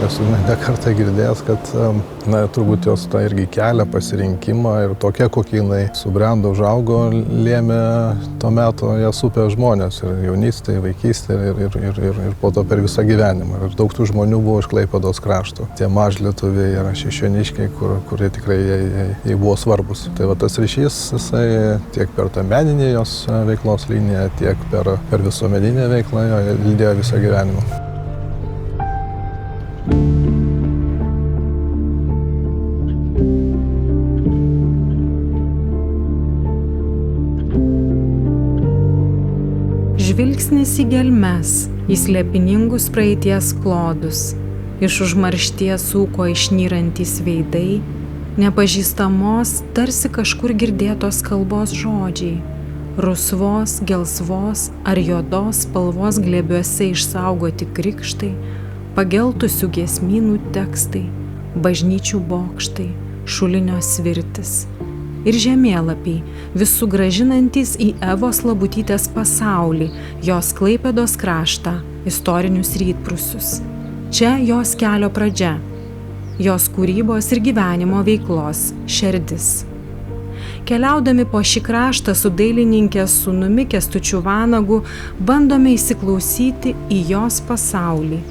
Esu ne kartą girdėjęs, kad turbūt jos tą irgi kelią, pasirinkimą ir tokia, kokia jinai subrendo, užaugo, lėmė to meto ją supę žmonės ir jaunystėje, vaikystėje ir po to per visą gyvenimą. Ir daug tų žmonių buvo iš Klaipėdos krašto. Tie mažlietuviai ir šešioniškiai, kurie tikrai jai buvo svarbus. Tai va tas ryšys, jisai tiek per tą meninę jos veiklos liniją, tiek per visuomeninę veiklą lydėjo visą gyvenimą. Žvilgsnis į gelmes, į slėpiningus praeities klodus, iš užmaršties ūko išnyrantys veidai, nepažįstamos, tarsi kažkur girdėtos kalbos žodžiai, rusvos, gelsvos ar juodos spalvos glėbiuose išsaugoti krikštai, pageltusių giesmynų tekstai, bažnyčių bokštai, šulinio svirtis. Ir žemėlapiai, vis sugrąžinantys į Evos Labutytės pasaulį, jos Klaipėdos kraštą, istorinius rytprūsius. Čia jos kelio pradžia, jos kūrybos ir gyvenimo veiklos šerdis. Keliaudami po šį kraštą su dailininkės sūnumi Kęstučiu Vanagu, bandome įsiklausyti į jos pasaulį,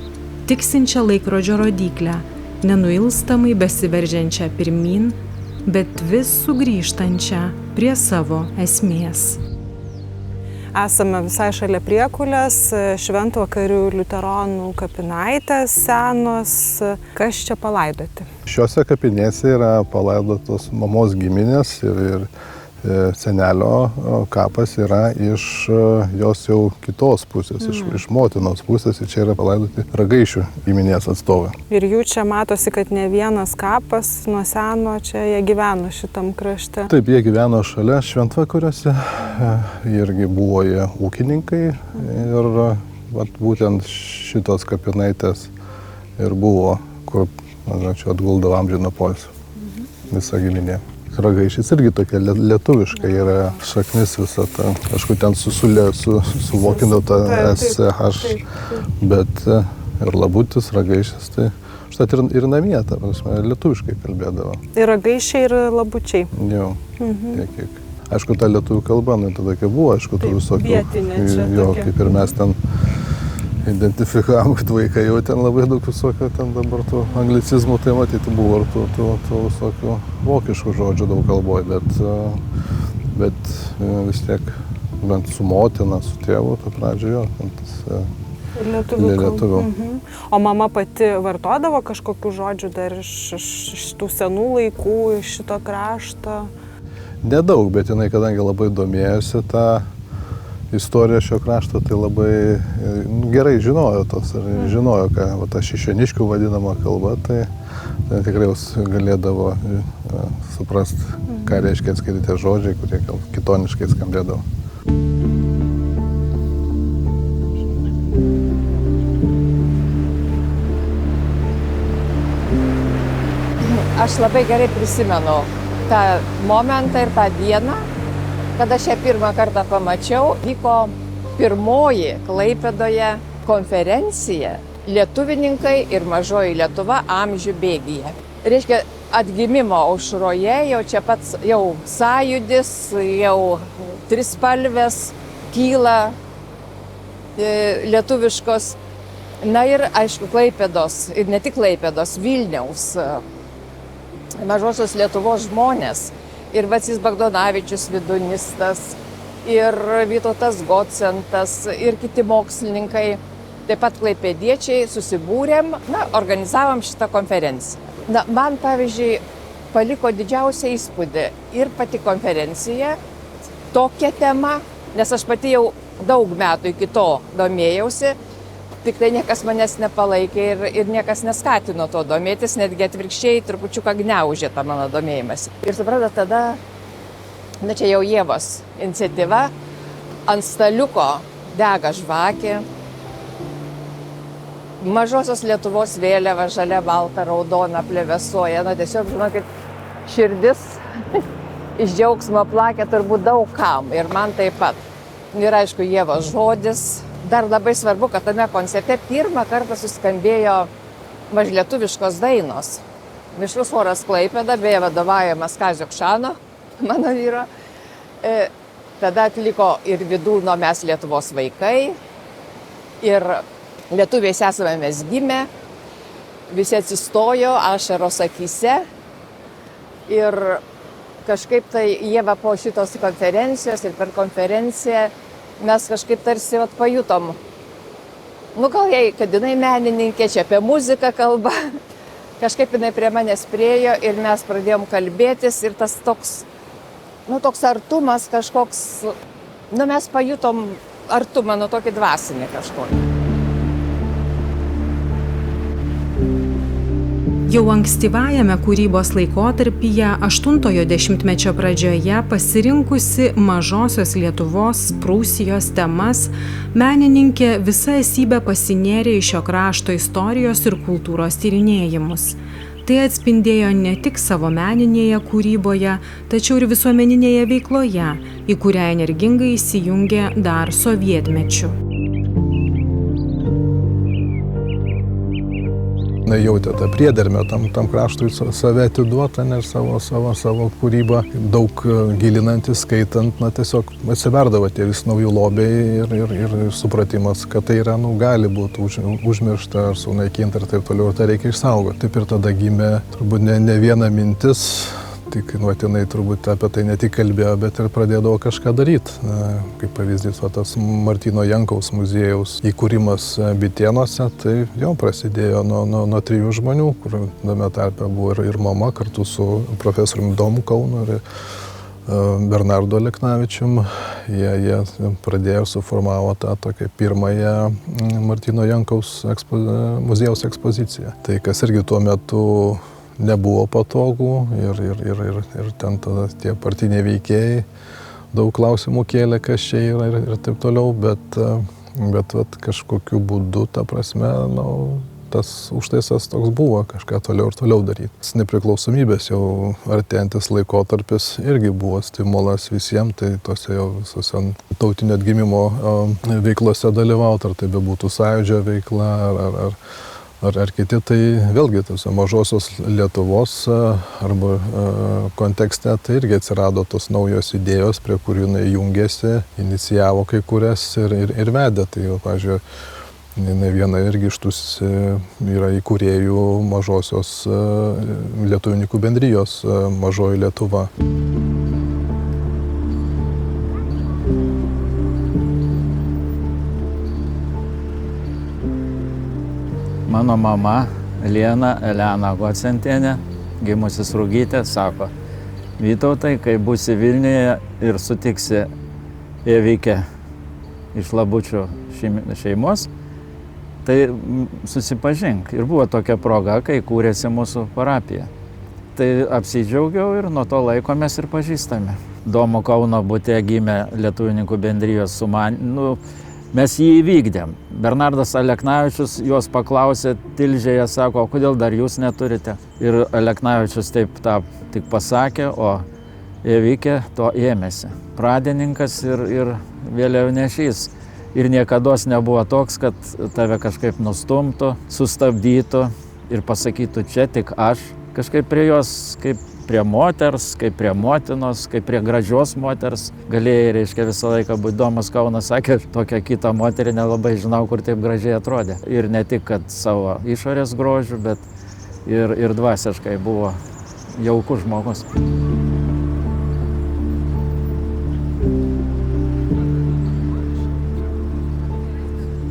tiksinčią laikrodžio rodyklę, nenuilstamai besiveržiančią pirmyn, bet vis sugrįžtančią prie savo esmės. Esame visai šalia Priekulės, Šventvakarių liuteronų kapinaitės senos. Kas čia palaidoti? Šiuose kapinėse yra palaidotos mamos giminės ir senelio kapas yra iš jos jau kitos pusės, iš motinos pusės, ir čia yra palaidoti Ragaišių giminės atstovai. Ir jų čia matosi, kad ne vienas kapas nuo seno čia jie gyveno šitam krašte. Taip, jie gyveno šalia Šventvakariuose, irgi buvo jie ūkininkai ir būtent šitos kapinaitės ir buvo, kur atguldavo amžiną poilsį, visa giminė. Ragaišis irgi tokia lietuviška yra šaknis visą tą, aišku, ten suvokino tą SH, bet ir Labutis, Ragaišis, tai štai ir namie, ta prasme, lietuviškai kalbėdavo. Ir Ragaišiai, ir Labučiai. Jo, tiek. Aišku, ta lietuvių kalba, tada kai buvo, aišku, tų visokių, vietinė čia jo, tokia. kaip ir mes ten identifikavom, kad vaikai jau ten labai daug visokio ten dabar tų anglicizmų, tai matyti buvo ir tų visokių vokiškų žodžių daug kalboje, bet vis tiek, bent su motina, su tėvu, tai pradžioje jo, tas lietuvių. O mama pati vartodavo kažkokių žodžių dar iš tų senų laikų, iš šito krašto? Nedaug, bet jinai, kadangi labai domėjosi tą istoriją šio krašto, tai labai gerai žinojo tos ir žinojo, ką ta šešioniškių vadinama kalba, tai tikrai galėdavo suprasti, ką reiškia atskiri tie žodžiai, kurie kitoniškai skambėdavo. Aš labai gerai prisimenu tą momentą ir tą dieną, kada aš ją pirmą kartą pamačiau. Vyko pirmoji Klaipėdoje konferencija Lietuvininkai ir mažoji Lietuva amžių bėgyje. Reiškia, atgimimo aušroje jau čia pats jau sąjūdis, jau trispalvės kyla lietuviškos. Na ir aišku, Klaipėdos, ir ne tik Klaipėdos, Vilniaus, mažosios Lietuvos žmonės. Ir Vacys Bagdonavičius vidunistas, ir Vytautas Gocentas, ir kiti mokslininkai, taip pat klaipėdiečiai susibūrėm, organizavom šitą konferenciją. Man, pavyzdžiui, paliko didžiausią įspūdį ir pati konferencija, tokia tema, nes aš pati jau daug metų iki to domėjausi, tik tai niekas manęs nepalaikė ir niekas neskatino to domėtis, netgi atvirkščiai trupučiuką gniaužė tą mano domėjimąsi. Ir suprantat, tada, čia jau Ievos iniciatyva, ant staliuko dega žvakė, mažosios Lietuvos vėliava, žalia, balta, raudona, plevėsuoja, tiesiog, žinokit, širdis iš džiaugsmo plakė turbūt daug kam ir man taip pat. Ir aišku, Ievos žodis. Dar labai svarbu, kad tame koncerte pirmą kartą suskambėjo mažlietuviškos dainos. Mišrus choras Klaipėda, beje vadovaujamas Kazio Kšano, mano vyro. Tada atliko ir Vydūno Mes Lietuvos vaikai. Ir lietuviais esame mes gimę. Visi atsistojo, ašaros akyse. Ir kažkaip tai Ieva po šitos konferencijos ir per konferenciją mes kažkaip tarsi pajutom. Gal jai, kad jinai menininkė, čia apie muziką kalba. Kažkaip jinai prie manęs priėjo ir mes pradėjom kalbėtis ir tas toks artumas kažkoks, mes pajutom artumą, tokį dvasinį kažkokį. Jau ankstyvajame kūrybos laikotarpyje 8-ojo dešimtmečio pradžioje pasirinkusi mažosios Lietuvos, Prūsijos temas, menininkė visa esybė pasinėrė į šio krašto istorijos ir kultūros tyrinėjimus. Tai atspindėjo ne tik savo meninėje kūryboje, tačiau ir visuomeninėje veikloje, į kurią energingai įsijungė dar sovietmečiu. Jautė tą priedermę tam kraštui save atiduotą ir savo kūrybą, daug gilinantis, skaitant, tiesiog atsiverdavo tie vis naujų lobiai ir supratimas, kad tai yra, gali būti užmiršta ar sunaikinta ir taip toliau, ir tai reikia išsaugoti. Taip ir tada gimė turbūt ne viena mintis, tik jinai turbūt apie tai ne tik kalbėjo, bet ir pradėdavo kažką daryti. Kaip pavyzdys, tas Martyno Jankaus muziejaus įkūrimas Bitėnuose, tai jau prasidėjo nuo 3 žmonių, kur tame tarpe buvo ir mama kartu su profesoriumi Domu Kaunu ir Bernardu Aleknavičium. Jie pradėjo, suformavo tą tokią pirmąją Martyno Jankaus muziejaus ekspoziciją. Tai kas irgi tuo metu nebuvo patogų ir ten tada tie partiniai veikėjai daug klausimų kėlė, kas čia yra ir taip toliau, bet kažkokiu būdu, ta prasme, tas užtaisas toks buvo, kažką toliau ir toliau daryti. Nepriklausomybės jau artėjantis laikotarpis irgi buvo stimulas visiems, tai tose jau visose tautinio atgimimo veiklose dalyvauti, ar tai bebūtų sąjūdžio veikla, ar kiti, tai vėlgi tose mažosios Lietuvos arba kontekste tai irgi atsirado tos naujos idėjos, prie kurių jinai jungėsi, inicijavo kai kurias ir vedė. Tai, pavyzdžiui, jinai viena irgi iš tų yra įkūrėjų mažosios lietuvininkų bendrijos Mažoji Lietuva. Mano mama Elena Gocentienė, gimusi Srugytė, sako: Vytautai, kai būsi Vilniuje ir sutiksi Evikę iš Labučių šeimos, tai susipažink. Ir buvo tokia proga, kai kūrėsi mūsų parapija. Tai apsidžiaugiau ir nuo to laiko mes ir pažįstame. Domo Kauno bute gimė lietuvininkų bendrijos sumanymu. Mes jį įvykdėm. Bernardas Aleknavičius juos paklausė Tilžėje, sako: o kodėl dar jūs neturite? Ir Aleknavičius taip tik pasakė, o Evikė to ėmėsi. Pradininkas ir vėliavnešys. Ir niekados nebuvo toks, kad tave kažkaip nustumtų, sustabdytų ir pasakytų: čia tik aš. Kažkaip prie jos, kaip prie moters, kaip prie motinos, kaip prie gražios moters galėjai, reiškia, visą laiką būti. Domas Kaunas sakė, tokią kitą moterį nelabai žinau, kur taip gražiai atrodė. Ir ne tik, kad savo išorės grožių, bet ir dvasiškai buvo jaukus žmogus.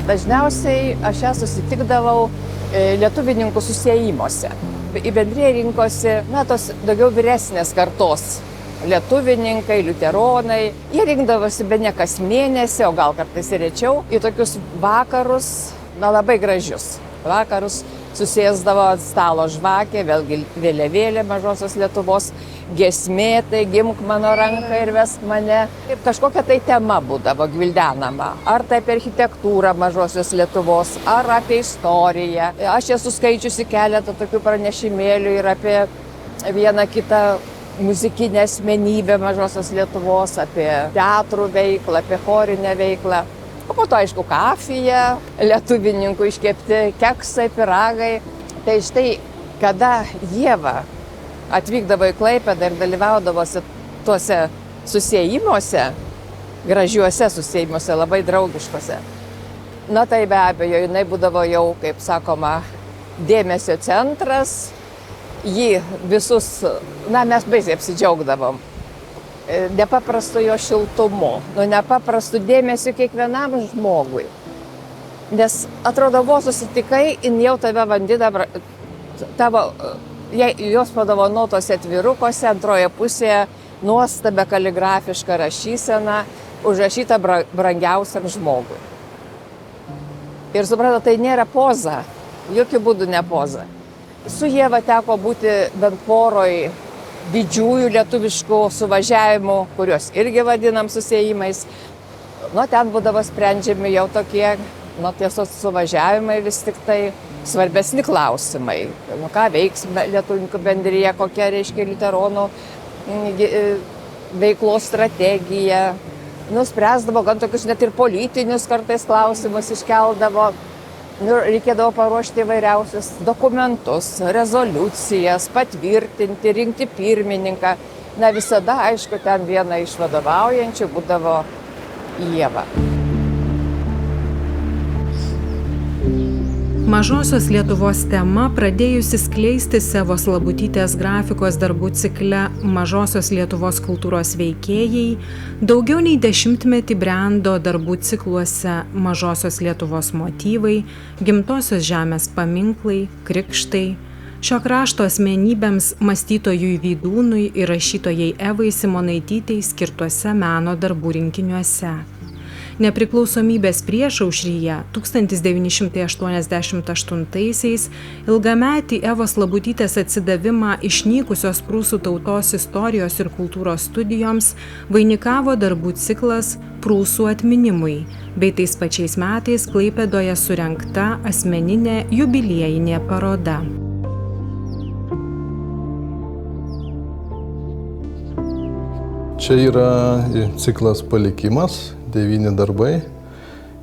Dažniausiai aš ją susitikdavau lietuvininkų susiejimuose. Į bendriją rinkosi, tos daugiau vyresnės kartos lietuvininkai, liuteronai. Jie rinkdavosi bene kas mėnesį, o gal kartais ir rečiau, į tokius vakarus, labai gražius vakarus. Susėsdavo ant stalo žvakė, vėlgi vėliavėlė Mažosios Lietuvos, giesmė, tai gimk mano ranką ir vesk mane. Kažkokia tai tema būdavo gvildenama. Ar tai apie architektūrą Mažosios Lietuvos, ar apie istoriją. Aš esu skaičiusi keletą tokių pranešimėlių ir apie vieną kitą muzikinę asmenybę Mažosios Lietuvos, apie teatrų veiklą, apie chorinę veiklą. O po to, aišku, kafija, lietuvininkų iškepti keksai, pyragai. Tai štai, kada Ieva atvykdavo į Klaipėdą ir dalyvaudavosi tuose susiejimuose, gražiuose susiejimuose, labai draugiškose, na tai be abejo, jinai būdavo jau, kaip sakoma, dėmesio centras, jį visus, na mes baisiai apsidžiaugdavom, nepaprastu jo šiltumu, nepaprastu dėmesiu kiekvienam žmogui. Nes atrodo, vos susitikai, jin jau tave vandina, jos padovanotose atvirukuose, antroje pusėje nuostabia kaligrafiška rašysena, užrašyta brangiausiam žmogui. Ir suprantate, tai nėra poza, jokių būdų ne poza. Su Ieva teko būti bent poroj didžiųjų lietuviškų suvažiavimų, kuriuos irgi vadinam susiejimais. Ten būdavo sprendžiami jau tokie, tiesos suvažiavimai vis tik tai svarbesni klausimai. Ką veiksime lietuvininkų bendrija, kokia reiškia liuteronų veiklos strategija. Spręsdavo gan tokius net ir politinius kartais klausimus iškeldavo. Reikėdavo paruošti įvairiausius dokumentus, rezoliucijas, patvirtinti, rinkti pirmininką. Visada, aišku, ten viena iš vadovaujančių būdavo Ieva. Mažosios Lietuvos tema, pradėjusi skleistis Evos Labutytės grafikos darbų cikle Mažosios Lietuvos kultūros veikėjai, daugiau nei 10 metį brendo darbų cikluose Mažosios Lietuvos motyvai, Gimtosios žemės paminklai, krikštai, šio krašto asmenybėms mąstytojui Vydūnui ir rašytojai Evai Simonaitytei skirtuose meno darbų rinkiniuose. Nepriklausomybės priešaušryje 1988-aisiais ilgametį Evos Labutytės atsidavimą išnykusios prūsų tautos istorijos ir kultūros studijoms vainikavo darbų ciklas Prūsų atminimui, bei tais pačiais metais Klaipėdoje surengta asmeninė jubiliejinė paroda. Čia yra ciklas Palikimas, 9 darbai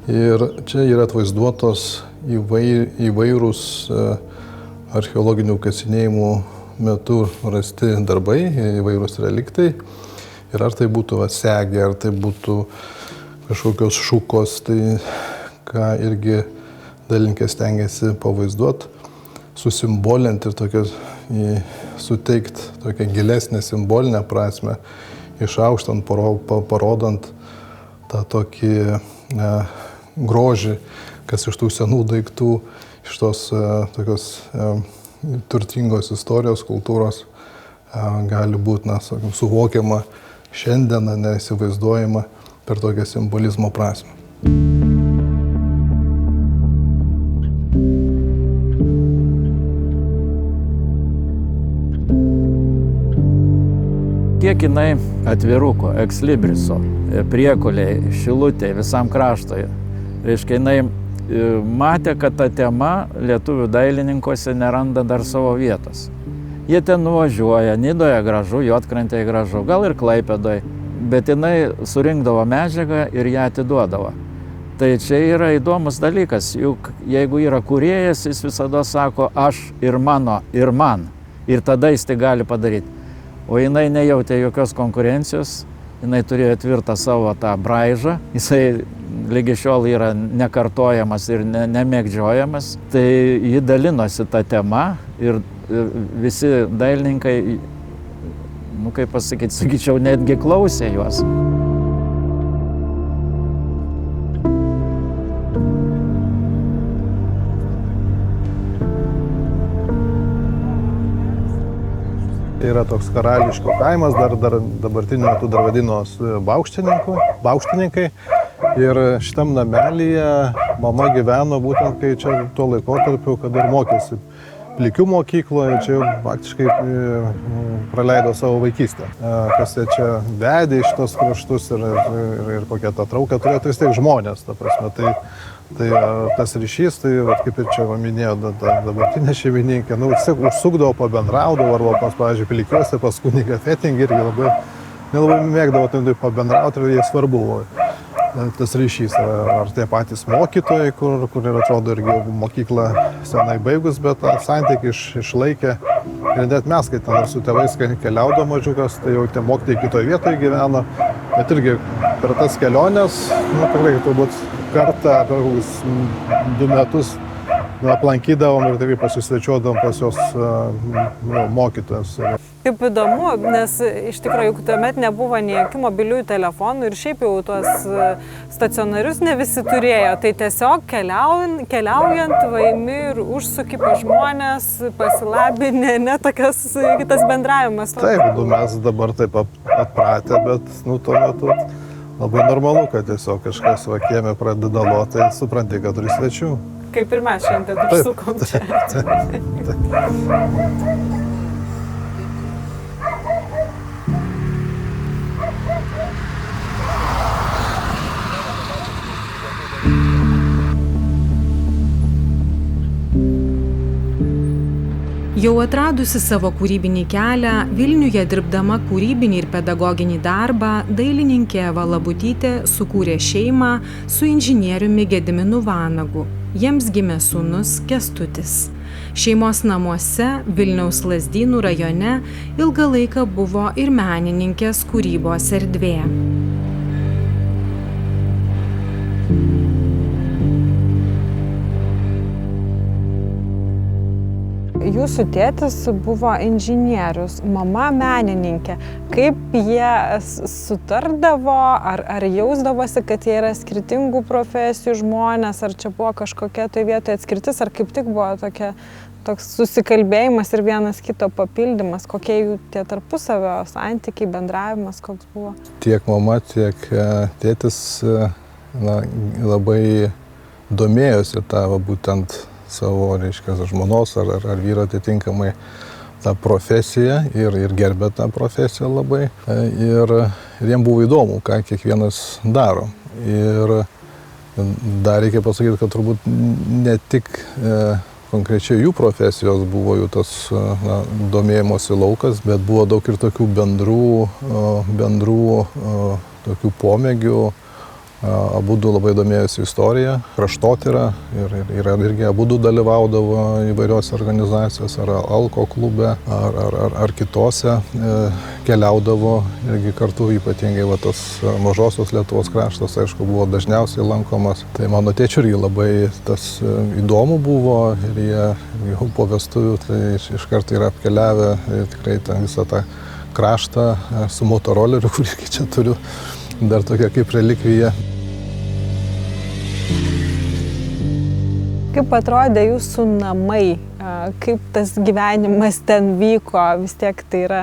ir čia yra atvaizduotos įvairūs archeologinių kasinėjimų metu rasti darbai, įvairūs reliktai. Ir ar tai būtų segė, ar tai būtų kažkokios šukos, tai ką irgi dailininkė stengiasi pavaizduoti, susimbolinti ir suteikti tokią gilesnę simbolinę prasme, išaukštant, parodant tą tokį grožį, kas iš tų senų daiktų, iš tos tokios turtingos istorijos, kultūros gali būti suvokiama šiandieną, neįsivaizduojama per tokią simbolizmo prasmę. Kiek jinai atviruko, ekslibriso, priekoliai, šilutėj, visam kraštoj. Reiškia, jinai matė, kad ta tema lietuvių dailininkuose neranda dar savo vietos. Jie ten nuvažiuoja, Nidoje gražu, Juodkrantėje gražu, gal ir Klaipėdoje, bet jinai surinkdavo medžiagą ir ją atiduodavo. Tai čia yra įdomus dalykas, juk jeigu yra kūrėjas, jis visada sako aš ir mano ir man, ir tada jis tai gali padaryti. O jinai nejautė jokios konkurencijos, jinai turėjo tvirtą savo tą braižą, jisai lygi šiol yra nekartojamas ir nemėgdžiojamas. Tai ji dalinosi tą temą ir visi dailininkai, kaip pasakyti, sakyčiau, netgi klausė juos. Yra toks karališko kaimas, dar dabartiniu metu dar vadinos baukštininkai. Ir šitam namelyje mama gyveno būtent, kai čia tuo laikotarpiu, kada ir mokėsi Plikių mokykloje, čia jau faktiškai praleido savo vaikystę. Kas čia vedė iš tos kraštus ir kokią tą trauką turėjo, tai vis tiek žmonės, ta prasme. Tai tas ryšys, tai kaip ir čia minėjo dabartinė šeimininkė, vis tiek užsukdavo, pabendraudavo, arba pavyzdžiui, Plikiuose pas kunigą Fetingį irgi nelabai mėgdavo pabendrauti ir jie svarbu buvo. tas ryšys, ar tie patys mokytojai, kur ir atrodo irgi mokyklą senai baigus, bet tą santykį išlaikė. Ir net mes, kai ten su tėvais keliaudo mažiukas, tai jau tie mokytojai kitoje vietoje gyveno. Bet irgi per tas keliones, tikrai turbūt kartą per 2 metus aplankydavom ir taip pasisvečiuodavom pas jos mokytojus. Kaip įdomu, nes iš tikrųjų, juk tuomet nebuvo nei jokių mobiliųjų telefonų ir šiaip jau tuos stacionarius ne visi turėjo. Tai tiesiog keliaujant, vaimi ir užsuki pa žmonės, pasilabinė, tokias kitas bendravimas. Taip, mes dabar taip atpratę, bet tuo metu labai normalu, kad tiesiog kažkas kieme pradeda loti, tai supranti, kad turi svečių. Kaip ir mes šiandien užsukom čia. Jau atradusi savo kūrybinį kelią, Vilniuje dirbdama kūrybinį ir pedagoginį darbą, dailininkė Eva Labutytė sukūrė šeimą su inžinieriumi Gediminu Vanagu. Jiems gimė sūnus Kęstutis. Šeimos namuose Vilniaus Lazdynų rajone ilgą laiką buvo ir menininkės kūrybos erdvė. Jūsų tėtis buvo inžinierius, mama menininkė. Kaip jie sutardavo, ar jausdavosi, kad jie yra skirtingų profesijų žmonės, ar čia buvo kažkokia tai vietoje atskirtis, ar kaip tik buvo toks susikalbėjimas ir vienas kito papildymas, kokie jų tie tarpusavio santykiai, bendravimas, koks buvo? Tiek mama, tiek tėtis labai domėjosi būtent savo, žmonos ar vyro atitinkamai tą profesiją ir gerbė tą profesiją labai. Ir jiem buvo įdomu, ką kiekvienas daro. Ir dar reikia pasakyti, kad turbūt ne tik konkrečiai jų profesijos buvo jų tas domėjimosi laukas, bet buvo daug ir tokių bendrų tokių pomėgių. Abudu labai domėjosi istoriją, kraštotyrą ir irgi abudu dalyvaudavo įvairiose organizacijose, ar Alko klube, ar kitose, keliaudavo irgi kartu, ypatingai tas mažosios Lietuvos kraštas, aišku, buvo dažniausiai lankomas. Tai mano tėčiui irgi labai tas įdomu buvo ir jie jau po vestuvių tai iš karto yra apkeliavę tikrai visą tą kraštą su motoroleriu, kurį čia turiu. Dar tokia kaip relikvija. Kaip atrodė jūsų namai, kaip tas gyvenimas ten vyko, vis tiek tai yra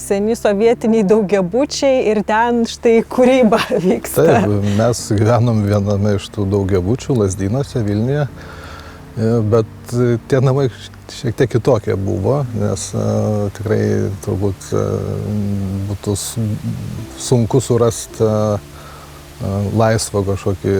seni sovietiniai daugiabučiai ir ten štai kūryba vyksta. Taip, mes gyvenom viename iš tų daugiabučių Lazdynuose, Vilniuje, bet tie namai šiek tiek kitokie buvo, nes tikrai turbūt būtų sunku surasti laisvą kažkokį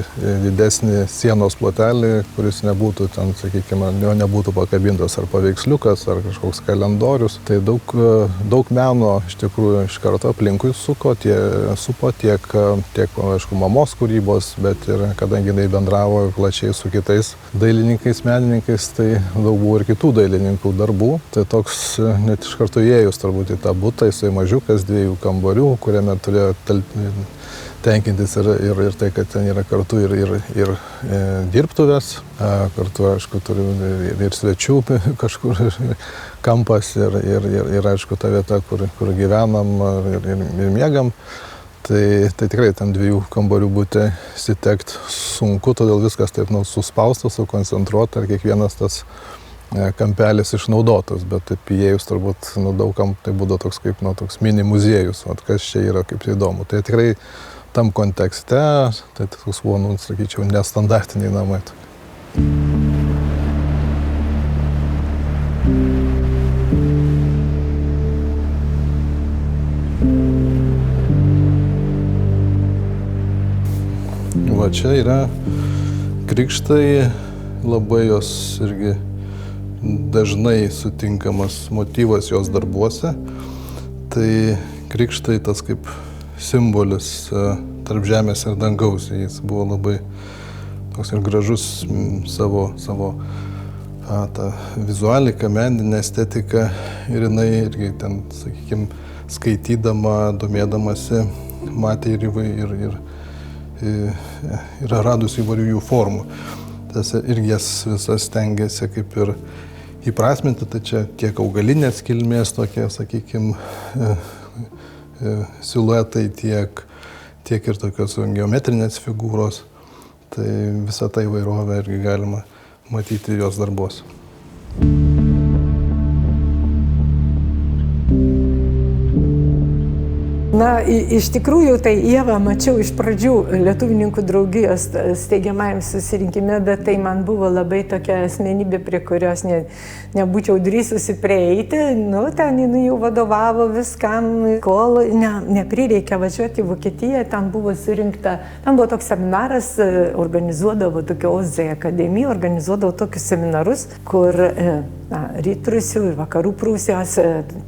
didesnį sienos plotelį, kuris nebūtų ten, sakykime, jo nebūtų pakabintas ar paveiksliukas, ar kažkoks kalendorius. Tai daug meno iš tikrųjų iš karto aplinkui supo tiek, aišku, mamos kūrybos, bet ir kadangi jinai bendravo plačiai su kitais dailininkais, menininkais, tai daug buvo ir kitų dailininkų darbų. Tai toks net iš karto įėjus turbūt į tą butą, jisai mažiukas, 2 kambarių, kuriame turėjo tenkintis ir tai, kad ten yra kartu ir dirbtuvės, kartu, aišku, turim ir svečių kažkur kampas ir aišku, ta vieta, kur gyvenam ir miegam. Tai tikrai ten 2 kambarių būti įsitekt sunku, todėl viskas taip suspausta, sukoncentruota ir kiekvienas tas kampelis išnaudotas, bet taip įėjus turbūt daugam tai būdavo toks kaip toks mini muziejus, kas čia yra, kaip įdomu. Tai tikrai tam kontekste, tai toks buvo, sakyčiau, nestandartiniai namai. Va čia yra krikštai, labai jos irgi dažnai sutinkamas motyvas jos darbuose. Tai krikštai tas kaip simbolis tarp žemės ir dangaus. Jis buvo labai toks ir gražus savo tą vizualiką, meninę estetiką ir jinai irgi ten, sakykime, skaitydama, domėdamasi, matė ir radus įvairių jų formų. Tas irgi jas visas stengiasi kaip ir įprasminti, tai čia tiek augalinės kilmės tokie, sakykime, siluetai, tiek ir tokios geometrinės figūros. Tai visą tą įvairovę irgi galima matyti jos darbuose. Na, iš tikrųjų, tai Ievą mačiau iš pradžių Lietuvininkų draugijos steigiamajam susirinkime, bet tai man buvo labai tokia asmenybė, prie kurios nebūčiau drįsusi prieiti. Nu, ten jinai jau vadovavo viskam, kol neprireikė važiuoti į Vokietiją, ten buvo surinkta, ten buvo toks seminaras, organizuodavo tokia OZ akademija, organizuodavo tokius seminarus, kur Rytprūsių ir Vakarų Prūsijos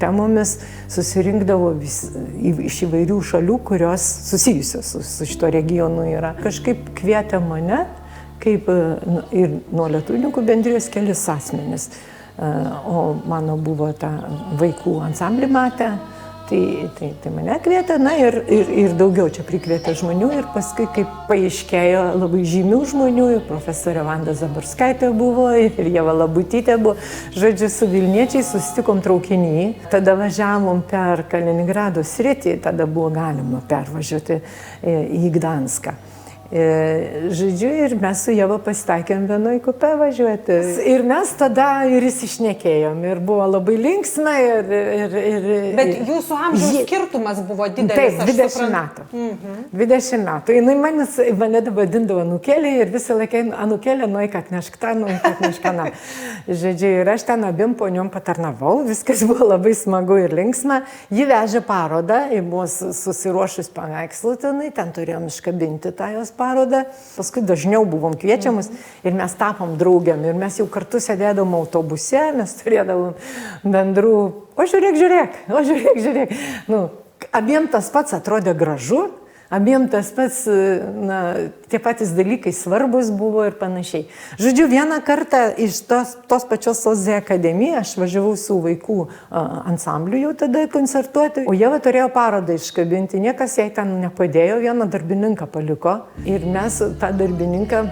temomis susirinkdavo iš įvairių šalių, kurios susijusios su šito regionu yra. Kažkaip kvietė mane, kaip ir nuo Lietuvininkų bendrijos kelis asmenis. O mano buvo ta vaikų ansamblį matę, tai mane kvietė, na ir daugiau čia prikvietė žmonių ir paskui, kaip paaiškėjo, labai žymių žmonių, profesorė Vanda Zaborskaitė buvo ir Ieva Labutytė buvo, žodžiu, su Vilniečiais susitikom traukiny, tada važiavom per Kaliningrado sritį, tada buvo galima pervažiuoti į Gdanską. Žodžiu, ir mes su Ieva pasitaikėm vienoj kupė važiuoti. Ir mes tada ir įsišnekėjom, ir buvo labai linksma. Bet jūsų amžiaus skirtumas buvo didelis. Taip, 20 metų. 20 metų. Jinai mane vadindavo anūkėlė ir visą laiką anūkėlė, nueik atnešk tą, nueik atnešk aną. Žodžiu, ir aš ten abiem poniom patarnavau, viskas buvo labai smagu ir linksma. Ji vežė parodą, ji buvo susiruošus paveikslų tenai, ten turėjom iškabinti tą jos parodą. Paskui dažniau buvom kviečiamus ir mes tapom draugiam. Ir mes jau kartu sėdėdavom autobuse, mes turėdavom bendrų, o žiūrėk. Nu, abiem tas pats atrodė gražu, abiem tas pats, tie patys dalykai svarbus buvo ir panašiai. Žodžiu, vieną kartą iš tos pačios OZ akademijos aš važiavau su vaikų ansambliu jau tada koncertuoti, o Ieva turėjo parodą iškabinti, niekas jai ten nepadėjo, vieną darbininką paliko ir mes tą darbininką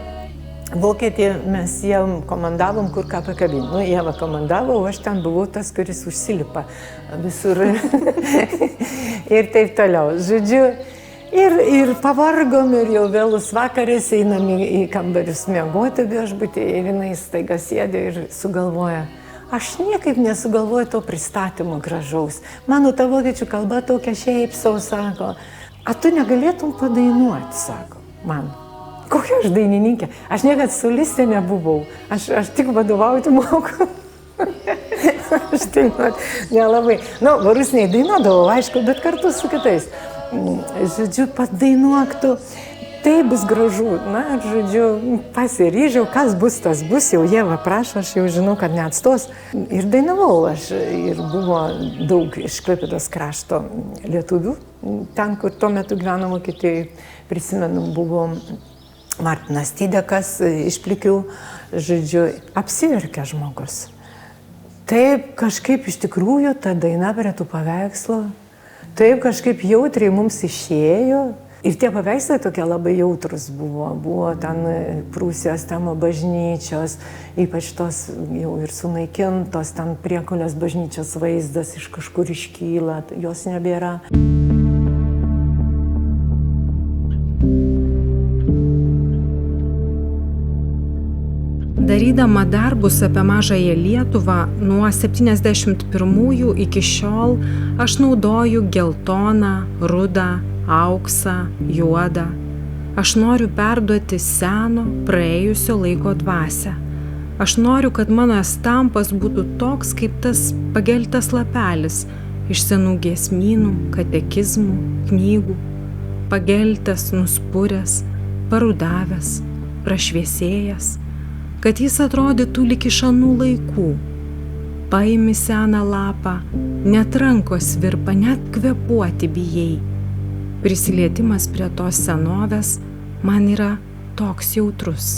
Vokietiją mes jam komandavom, kur ką pakabinti. Nu, Ieva komandavo, o aš ten buvau tas, kuris užsilipa visur ir taip toliau. Žodžiu, ir pavargom ir jau vėlus vakarės einam į kambarius miegoti viešbutį ir jinai staiga sėdė ir sugalvoja. Aš niekaip nesugalvoju to pristatymo gražaus. Mano ta vokiečių kalba tokia šiaip sau, sako. A tu negalėtum padainuoti, sako man. Kokia aš dainininkė? Aš niekad solistė nebuvau. Aš tik vadovauti moku. Aš dainuoti nelabai. Nu, Rusniai dainuodavau, aišku, bet kartu su kitais. Žodžiu, padainuok tu. Tai bus gražu. Na, žodžiu, pasiryžiau, kas bus, tas bus. Jau Ieva prašo, aš jau žinau, kad neatstos. Ir dainavau aš. Ir buvo daug iš Klaipėdos krašto lietuvių. Ten, kur tuo metu gyveno Vokietijoje, prisimenu, buvo Martinas Tydekas iš Plikių, žodžiu, apsiverkė žmogus. Taip kažkaip iš tikrųjų ta daina prie tų paveikslų, taip kažkaip jautriai mums išėjo. Ir tie paveikslai tokie labai jautrus buvo. Buvo ten Prūsijos temo bažnyčios, ypač tos jau ir sunaikintos, ten Priekulės bažnyčios vaizdas iš kažkur iškyla, jos nebėra. Darydama darbus apie Mažąją Lietuvą nuo 71 iki šiol aš naudoju geltoną, rudą, auksą, juodą. Aš noriu perduoti seno, praėjusio laiko dvasią. Aš noriu, kad mano estampas būtų toks kaip tas pageltas lapelis iš senų giesmynų, katekizmų, knygų. Pageltas, nuspuręs, parudavęs, prašviesėjęs. Kad jis atrodytų lyg iš anų laikų. Paimi seną lapą, net rankos virpa, net kvėpuoti bijai. Prisilietimas prie tos senovės man yra toks jautrus.